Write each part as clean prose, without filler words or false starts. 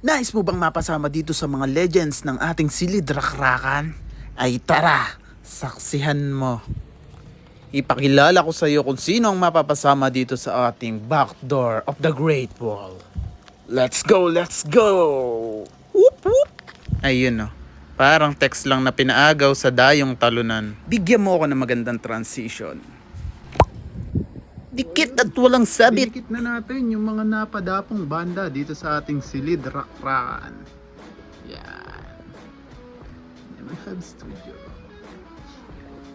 Nais mo bang mapasama dito sa mga legends ng ating silid rakrakan? Ay tara, saksihan mo. Ipakilala ko sa iyo kung sino ang mapapasama dito sa ating backdoor of the Great Wall. Let's go, let's go! Whoop, whoop. Ayun o, parang text lang na pinaagaw sa dayong talunan. Bigyan mo ako ng magandang transition. Dikit at walang sabit. Dikit na natin yung mga napadapong banda dito sa ating silid rakrakan. Yan. Naman Hub Studio.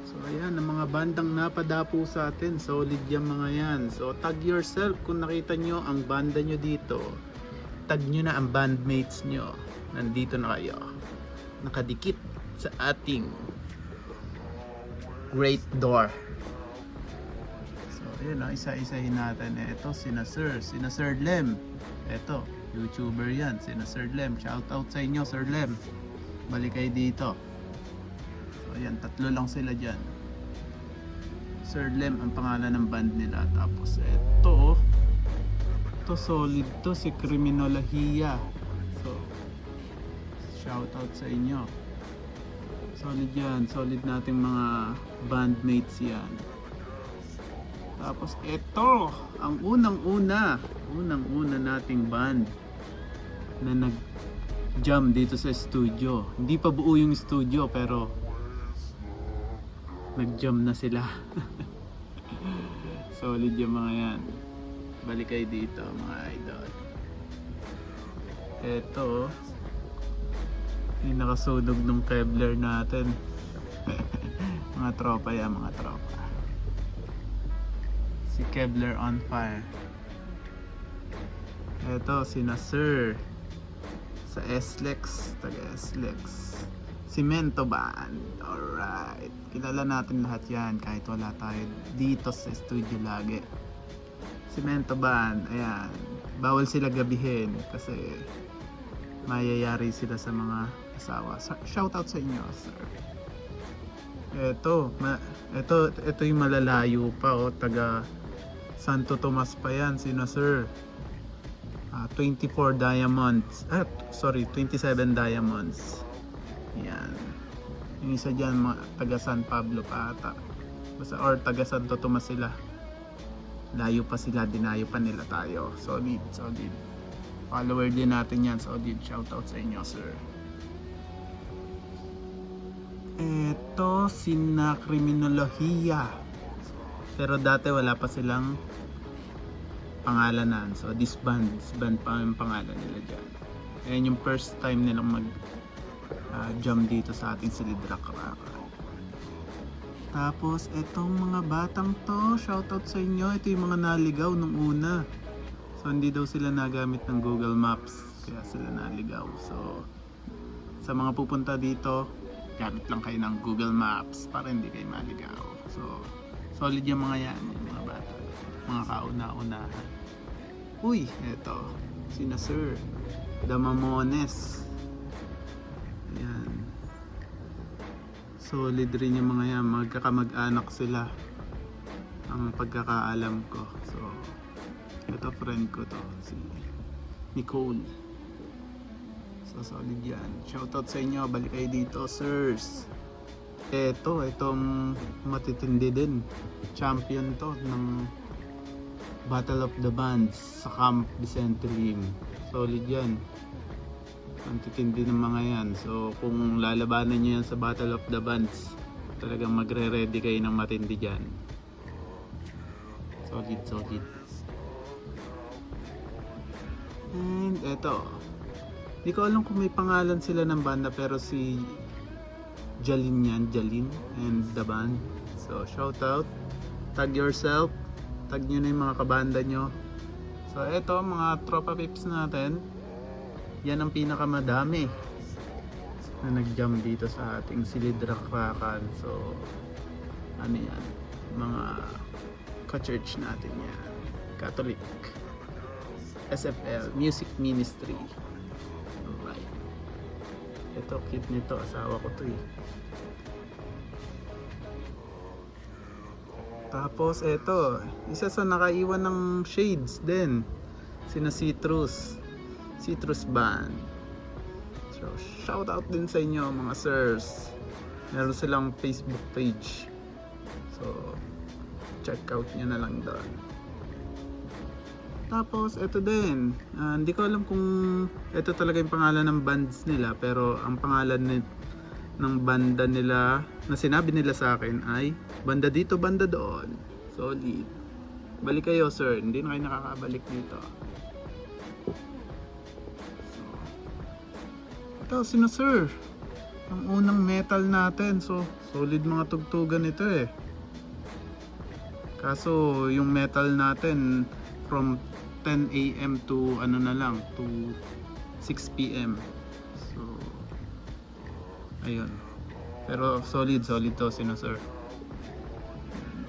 So ayan, ang mga bandang napadapo sa atin. Solid yung mga yan. So tag yourself kung nakita nyo ang banda nyo dito. Tag nyo na ang bandmates nyo. Nandito na kayo. Nakadikit sa ating Great Door. Ayun, isa-isahin natin. Ito, sina Sir Lem. Ito, YouTuber yan, sina Sir Lem. Shoutout sa inyo, Sir Lem. Balik kayo dito. So, ayan, tatlo lang sila dyan. Sir Lem ang pangalan ng band nila. Tapos, ito solid to, si Criminologia. So, shoutout sa inyo. Solid yan, solid nating mga bandmates yan. Tapos ito, ang unang-una nating band na nag-jam dito sa studio. Hindi pa buo yung studio pero nag-jam na sila. Solid yung mga yan. Balik kayo dito mga idol. Ito, yung nakasunog ng Kevlar natin. Mga tropa yan, mga tropa. Si Kevlar on fire. Ito, sina Sir sa SLEX, taga SLEX. Cemento Band. Alright. Kilala natin lahat yan kahit wala tayo dito sa studio lagi. Cemento Band, ayan. Bawal sila gabihin kasi mayayari sila sa mga asawa. Shoutout sa inyo, sir. Ito yung malalayo pa, taga Santo Tomas pa yan, sina Sir. 24 diamonds. 27 diamonds. Yan. Yung isa dyan, taga San Pablo pa ata. Basta, or taga Santo Tomas sila. Layo pa sila, dinayo pa nila tayo. Solid. Follower din natin yan. Solid. Shoutout sa inyo, sir. Ito, sina Criminologia. Pero dati wala pa silang pangalanan. So disband pa yung pangalan nila dyan. Ayan yung first time nilang mag-jump dito sa ating silid rakrakan. Tapos etong mga batang to, shoutout sa inyo. Ito yung mga naligaw nung una. So hindi daw sila nagamit ng Google Maps, kaya sila naligaw. So sa mga pupunta dito, gamit lang kayo ng Google Maps para hindi kayo maligaw. So solid yung mga yan, yung mga bata, mga kauna-unahan. Uy, eto, sina Sir Damamones. Ayan. Solid rin yung mga yan, magkakamag-anak sila. Ang pagkakaalam ko. So, ito friend ko to, si Nicole. So, solid yan. Shoutout sa inyo, balik kayo dito, sirs. Itong matitindi din. Champion to ng Battle of the Bands sa Camp Vicente Lim. Solid yan. Ang titindi ng mga yan. So kung lalabanan nyo yan sa Battle of the Bands, talagang magre-ready kayo ng matindi dyan. Solid. And eto, di ko alam kung may pangalan sila ng banda, pero si Jalin and the band. So shout out, tag yourself, tag nyo na yung mga kabanda nyo. So eto, mga tropa pips natin, yan ang pinakamadami na nag-jump dito sa ating silid rakrakan. So ano yan, mga ka-church natin yan, Catholic, SFL Music Ministry. Alright, ito kit nito, asawa ko to eh. Tapos eto, isa sa nakaiwan ng shades din, sina Citrus. Citrus Band. So, shout out din sa inyo mga sirs. Meron silang Facebook page. So, check out nyo na lang doon. Tapos, ito din. Hindi ko alam kung ito talaga yung pangalan ng bands nila. Pero, ang pangalan ng banda nila na sinabi nila sa akin ay banda dito, banda doon. Solid. Balik kayo, sir. Hindi na kayo nakakabalik dito. So, ito, sino sir? Ang unang metal natin. So, solid mga tugtugan ito eh. Kaso, yung metal natin from 10 AM to ano na lang, to 6 PM. So, ayun. Pero solid to sino sir.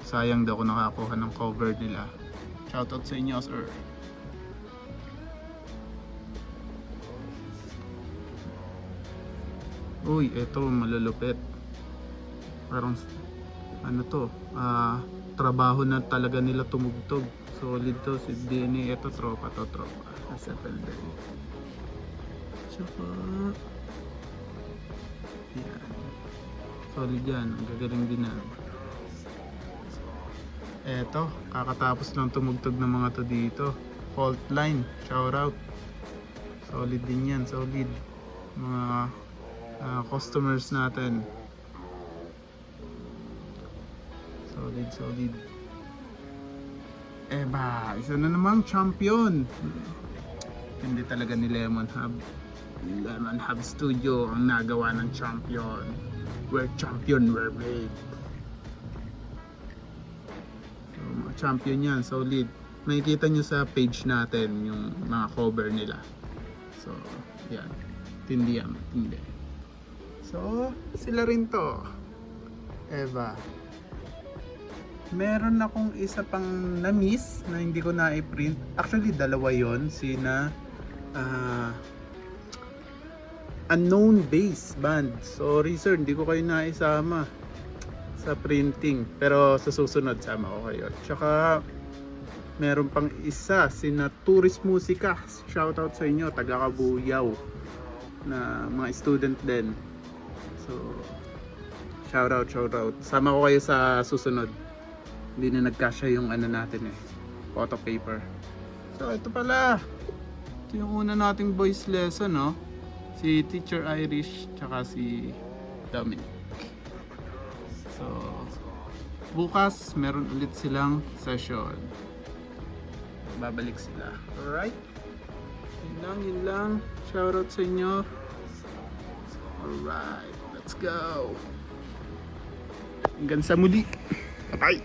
Sayang daw kung nakakuha ng cover nila. Shoutout sa inyo sir. Uy, eto malulupit. Parang ano to, trabaho na talaga nila tumugtog. Solid to si DNA. Eto tropa. SFL day. Tsaka yan. Solid yan. Ang gagaling din na. Eto, kakatapos lang tumugtog ng mga to dito. Fault line, shout out. Solid din yan, solid. Mga customers natin. Solid. Isa na namang champion. Hindi talaga ni Lemon Hub. Lemon Hub Studio ang nagawa ng champion. We're champion, we're made. So, mga champion yan, solid. Makikita nyo sa page natin yung mga cover nila. So, yan. Tindi. So, sila rin to. Eva. Meron akong isa pang na-miss na hindi ko na-i-print. Actually, dalawa yon. Sina Unknown Bass Band. Sorry sir, hindi ko kayo naisama sa printing. Pero sa susunod, sama ko kayo. Tsaka, meron pang isa, sina Tourist Musica. Shoutout sa inyo, taga Kabuyaw. Na mga student din. So, shoutout. Sama ko kayo sa susunod. Hindi na nagkasya yung ano natin eh, photo paper. So ito pala, ito yung una nating voice lesson, no? Si Teacher Irish tsaka si Dominic. So bukas meron ulit silang session. Babalik sila. Alright, yun lang. Shoutout sa inyo. Alright, let's go. Hanggang sa muli. Bye.